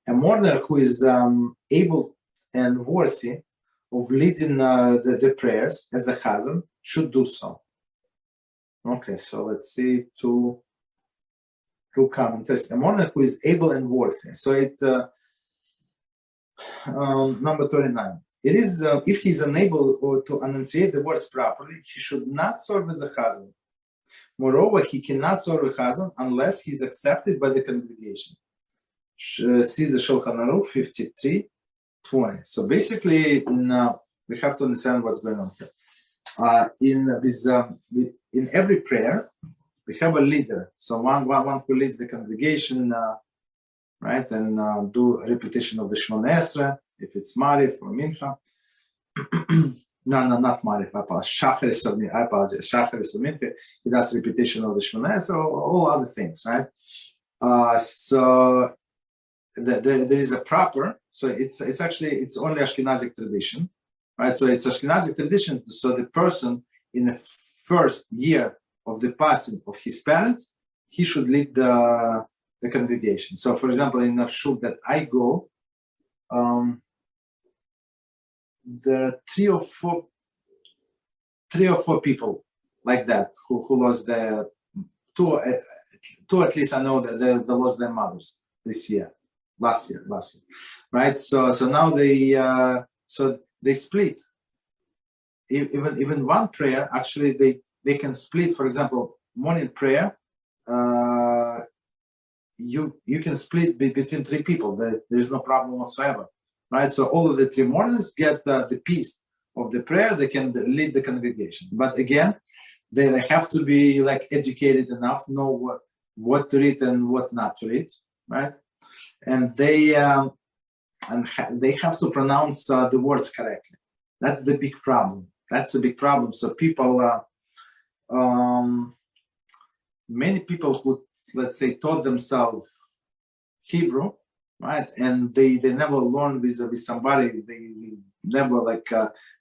A mourner who is able and worthy of leading the prayers as a Chazzan should do so. Okay, so let's see two comments. A mourner who is able and worthy. So it number 39. It is if he is unable to enunciate the words properly, he should not serve as a Chazzan. Moreover, he cannot serve a Chazzan unless he is accepted by the congregation. See the Shulchan Aruch 53:20. So basically, we have to understand what's going on here. In every prayer, we have a leader. So one who leads the congregation, right, and do a repetition of the Shemona Esrei, if it's Marif or Mincha. No, not Marif. I apologize. Shacharis or Mincha. He does repetition of the Shemona Esrei, all other things, right? So there is a proper. So it's only Ashkenazic tradition, right? So it's Ashkenazic tradition. So the person in the first year of the passing of his parents, he should lead the congregation. So, for example, in a shul that I go, there are three or four people like that who lost their two at least I know that they lost their mothers last year, right? So now they split. Even one prayer, actually they can split. For example, morning prayer, you can split between three people. There is no problem whatsoever, right? So all of the three mornings get the piece of the prayer. They can lead the congregation, but again, they have to be like educated enough, know what to read and what not to read, right? And they have to pronounce the words correctly. That's the big problem. That's a big problem. So people, many people who, let's say, taught themselves Hebrew, right, and they never learned with somebody. They never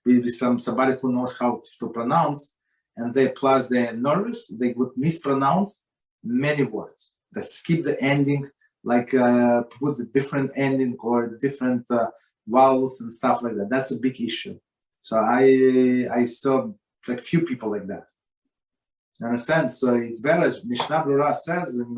with somebody who knows how to pronounce, and plus they're nervous. They would mispronounce many words. They skip the ending, put a different ending or different vowels and stuff like that. That's a big issue. So I saw like few people like that. You understand? So it's better. Mishnah Berurah says, and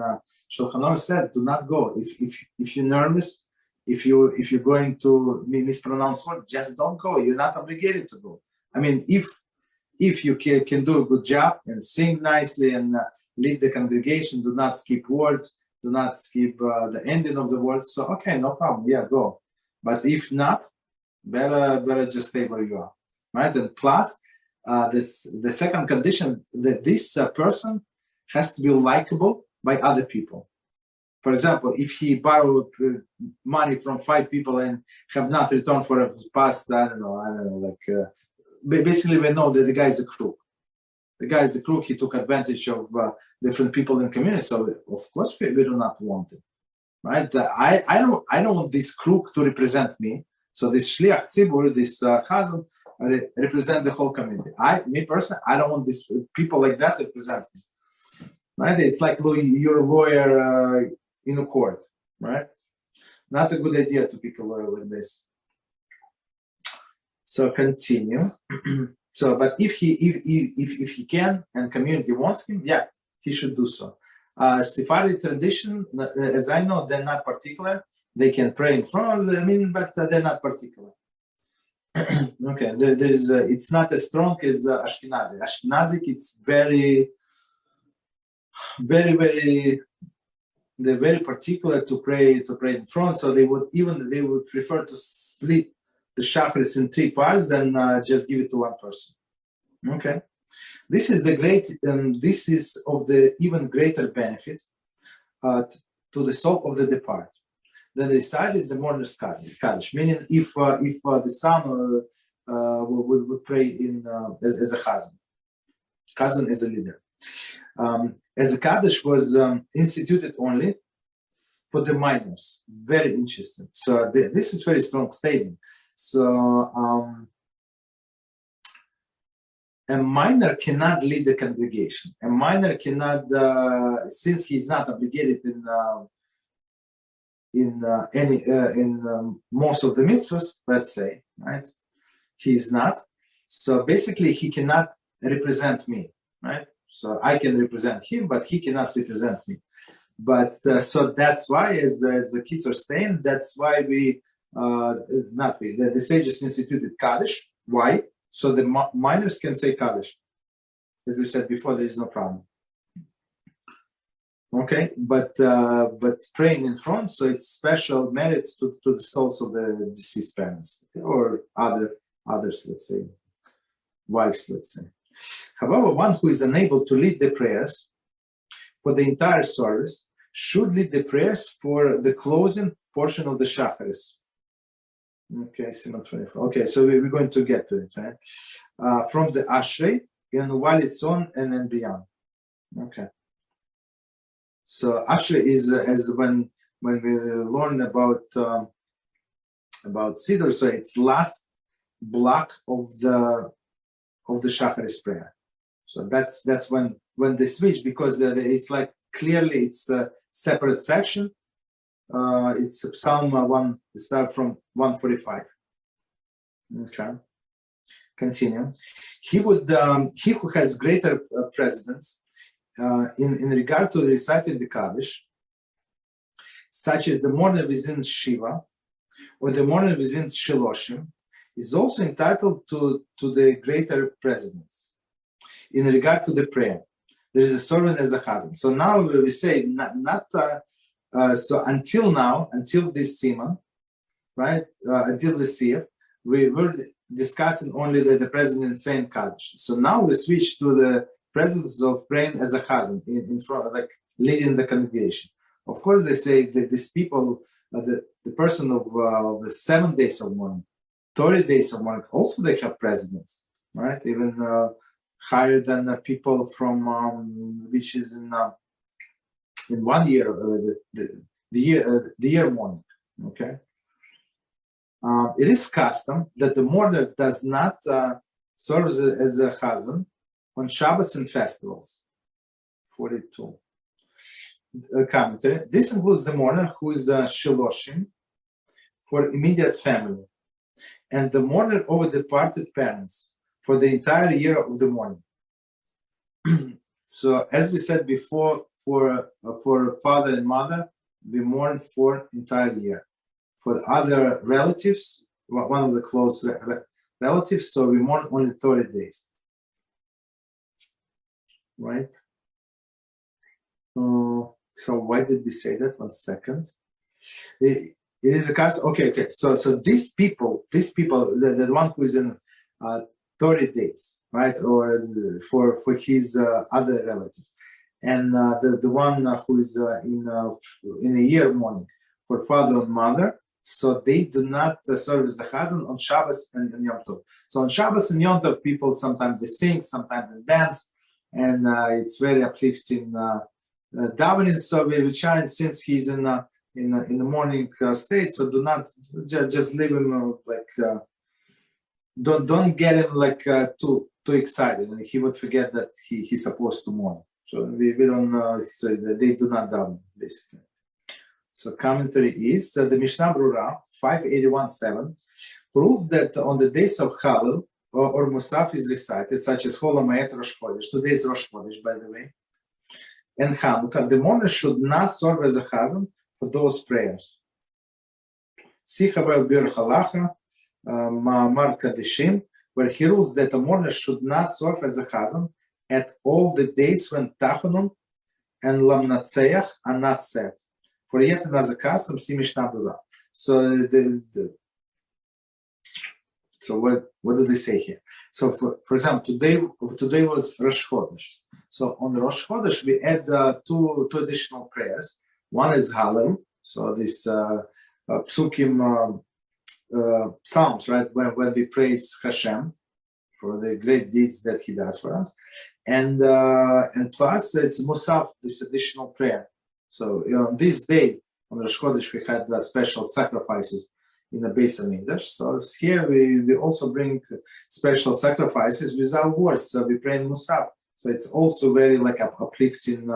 Shulchan Aruch says, do not go. If you're nervous, if you're going to mispronounce word, just don't go. You're not obligated to go. I mean, if you can do a good job and sing nicely and lead the congregation, do not skip words, do not skip the ending of the words. So okay, no problem. Yeah, go. But if not, better just stay where you are, right? And plus, the second condition that this person has to be likable by other people. For example, if he borrowed money from 5 people and have not returned for a past, I don't know, basically we know that the guy is a crook. The guy is a crook. He took advantage of different people in the community. So of course we do not want it, right? I don't want this crook to represent me. So this shliach tzibur, this Chazzan, represent the whole community. Me personally, I don't want these people like that to represent me, right? It's like you're a lawyer in a court, right? Not a good idea to pick a lawyer like this. So continue. So, but if he can and community wants him, yeah, he should do so. Sephardi tradition, as I know, they're not particular. They can pray in front, but they're not particular. Okay, there is. It's not as strong as Ashkenazi. Ashkenazic, it's very, very, very. They're very particular to pray in front. So they would prefer to split the chakras in 3 parts than just give it to one person. Okay, this is this is of the even greater benefit to the soul of the departed. Then they decided the mourner's Kaddish, meaning if the son would pray as a Chazzan as a leader. As a Kaddish was instituted only for the minors. Very interesting. So this is very strong statement. So a minor cannot lead the congregation. A minor cannot, since he's not obligated most of the mitzvahs, let's say, right? He's not. So basically, he cannot represent me, right? So I can represent him, but he cannot represent me. But so that's why, as the Kitzur saying, that's why the sages instituted Kaddish. Why? So the minors can say Kaddish. As we said before, there is no problem. Okay, but praying in front, so it's special merits to the souls of the deceased parents, or others, let's say, wives, let's say. However, one who is unable to lead the prayers for the entire service should lead the prayers for the closing portion of the Shacharis. Okay, Siman 24. Okay, so we're going to get to it, right? From the Ashrei, and while it's on, and then beyond. Okay. So Ashrei is as when we learn about Siddur, so it's last block of the Shacharis prayer. So that's when they switch, because it's like clearly it's a separate section. It's Psalm 1, start from 145. Okay, continue. He who has greater precedence in regard to reciting the Kaddish, such as the mourner within Shiva or the mourner within Shiloshim, is also entitled to the greater precedence in regard to the prayer. There is a servant as a Chazzan. So now we say so until now, until this Siman, right? Until this year, we were discussing only the president saying Kaddish. So now we switch to the presence of praying as a Chazzan in front, like leading the congregation. Of course, they say that these people, the person of the 7 days of mourning, 30 days of mourning, also they have precedence, right? Even higher than people from which is in 1 year, the year mourning. Okay. It is custom that the mourner does not serve as a Chazzan on Shabbos and festivals. 42. Commentary. This includes the mourner who is Shiloshim for immediate family, and the mourner over departed parents for the entire year of the mourning. So, as we said before, for father and mother, we mourn for entire year. For the other relatives, one of the close relatives, so we mourn only 30 days. Right? So why did we say that? 1 second. It is a custom. Okay. So these people, the one who is in 30 days, right, or for his other relatives, and the one who is in a year mourning for father and mother, so they do not serve as a Chazzan on Shabbos and Yom Tov. So on Shabbos and Yom Tov, people sometimes they sing, sometimes they dance, and it's very uplifting davening. So we try, and since he's in the morning state, so do not just leave him don't get him too excited, and he would forget that he's supposed to mourn. So we don't so they do not daven basically. So commentary is the Mishnah Brura 581.7 rules that on the days of Halal or Musaf is recited, such as Hol HaMoed Rosh Chodesh. Today is Rosh Chodesh, by the way, and Hanukkah. The mourner should not serve as a Chazzan for those prayers. See however Bir Halacha Ma'amar Kaddishim, where he rules that a mourner should not serve as a Chazzan at all the days when Tachanun and Lamnatseach are not said. For yet another custom, see Mishnah Brura. So so what do they say here? So for example, today was Rosh Chodesh. So on Rosh Chodesh we add two additional prayers. One is Hallel, so this Psukim Psalms, right? When we praise HaShem for the great deeds that He does for us, and plus it's Musaf, this additional prayer. So on this day, on Rosh Chodesh, we had special sacrifices in the Beis Hamikdash. So here we also bring special sacrifices without words. So we pray in Musaf. So it's also very uplifting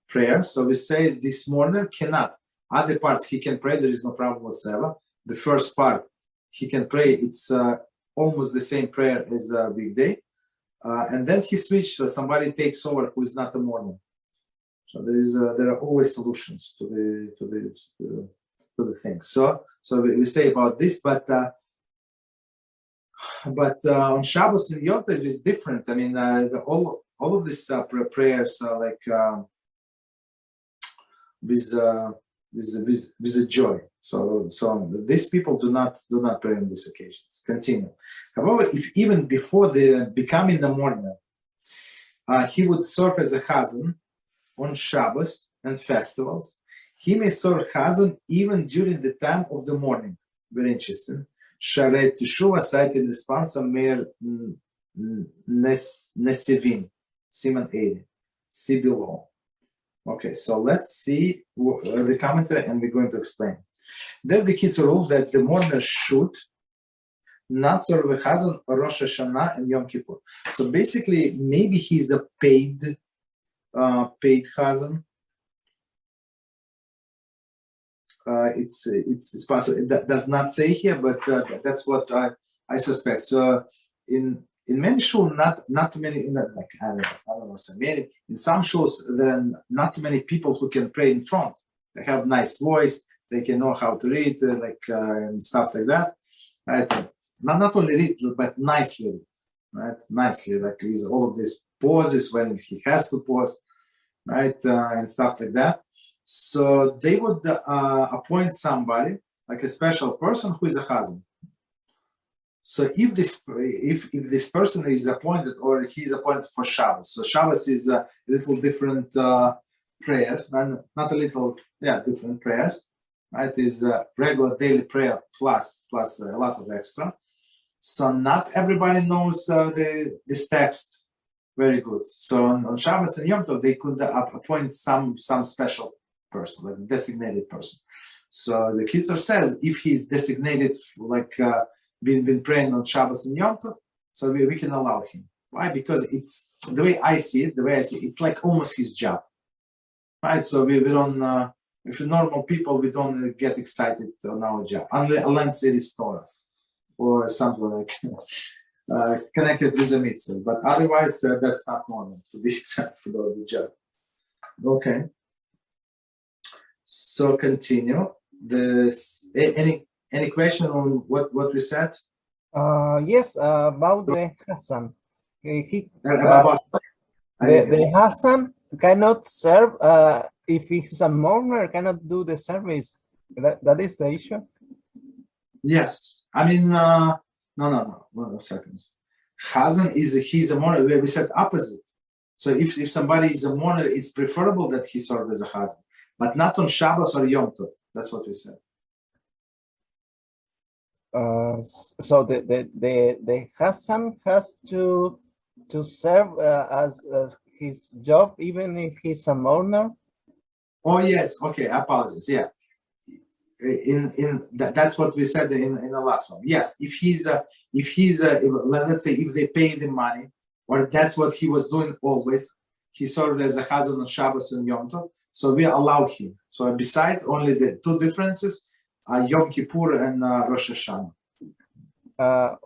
prayer. So we say this mourner cannot, Other parts he can pray, there is no problem whatsoever. The first part he can pray, it's almost the same prayer as a weekday. And then he switched, so somebody takes over who is not a mourner. So there are always solutions to the thing. So we say about this, but on Shabbos and Yom Tov is different. I mean, all of these prayers are like with a joy. So these people do not pray on these occasions. Continue. However, if even before the becoming the mourner, he would serve as a Chazzan on Shabbos and festivals, he may serve Chazzan even during the time of the mourning. Very interesting. Sharet Teshuva cited the sponsor Meir Nesevin, Siman 80. See below. Okay, so let's see the commentary, and we're going to explain. There the Kitzur rule that the mourner should not serve a Chazzan or Rosh Hashanah and Yom Kippur. So basically, maybe he's a paid Chazzan. It's possible. That does not say here, but that's what I suspect. So in many shuls, not too many. Like I don't know, so many. In some shuls, there are not too many people who can pray in front. They have nice voice. They can know how to read, and stuff like that. Right? Not only read, but nicely read. Right? Nicely, like with all of these pauses when he has to pause, right, and stuff like that. So they would appoint somebody, like a special person who is a Chazzan. So if this person is appointed, or he's appointed for Shabbos, so Shabbos is a little different prayers, not a little, different prayers, right? Is a regular daily prayer plus a lot of extra. So not everybody knows this text very good. So on Shabbos and Yom Tov, they could appoint some special person, like a designated person. So the Kitzur says if he's designated, like been praying on Shabbos and Yom Tov, so we can allow him. Why? Because it's the way I see it, it's like almost his job, right? So we don't, if we're normal people, we don't get excited on our job, unless it is Torah or something like connected with the mitzvah. But otherwise, that's not normal to be excited about the job. Okay. So continue. Any question on what we said? Yes, about the Chazzan. The About Chazzan cannot serve if he's a mourner, cannot do the service. That is the issue. Yes, I mean no. 1 second. Chazzan he's a mourner. We said opposite. So if somebody is a mourner, it's preferable that he serve as a Chazzan, but not on Shabbos or Yom Tov. That's what we said. So the Chazzan has to serve as his job, even if he's a mourner. Oh yes, okay. I apologize. Yeah, that's what we said in the last one. Yes, if let's say if they pay the money, or that's what he was doing always, he served as a Chazzan on Shabbos and Yom Tov. So we allow him. So beside only the two differences, Yom Kippur and Rosh Hashanah.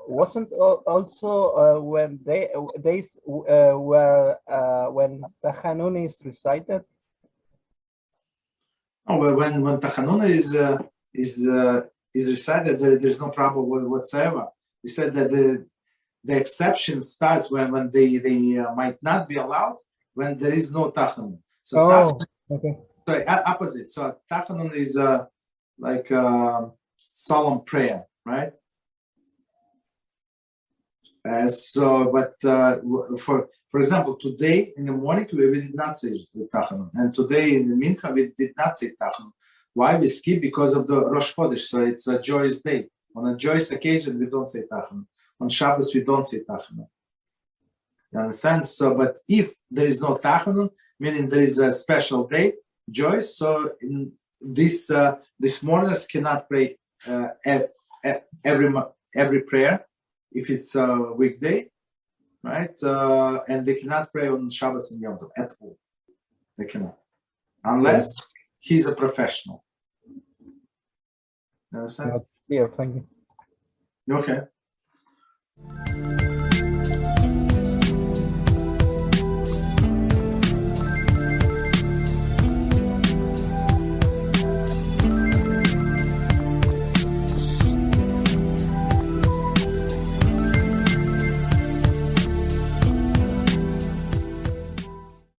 Wasn't also when days were when Tachanun is recited? Oh, well, when Tachanun is recited, there's no problem whatsoever. We said that the exception starts when they might not be allowed when there is no Tachanun. So okay. Sorry, opposite. So Tachanun is like solemn prayer, right? For example, today in the morning we did not say Tachanun, and today in the Mincha we did not say Tachanun. Why we skip? Because of the Rosh Chodesh. So it's a joyous day. On a joyous occasion we don't say Tachanun. On Shabbos we don't say Tachanun. You understand? So, but if there is no Tachanun, meaning there is a special day, joyous. So in these mourners cannot pray every prayer if it's a weekday, right? And they cannot pray on Shabbos and Yom Tov at all. They cannot, unless he's a professional. You understand? That's clear. Thank you. Okay.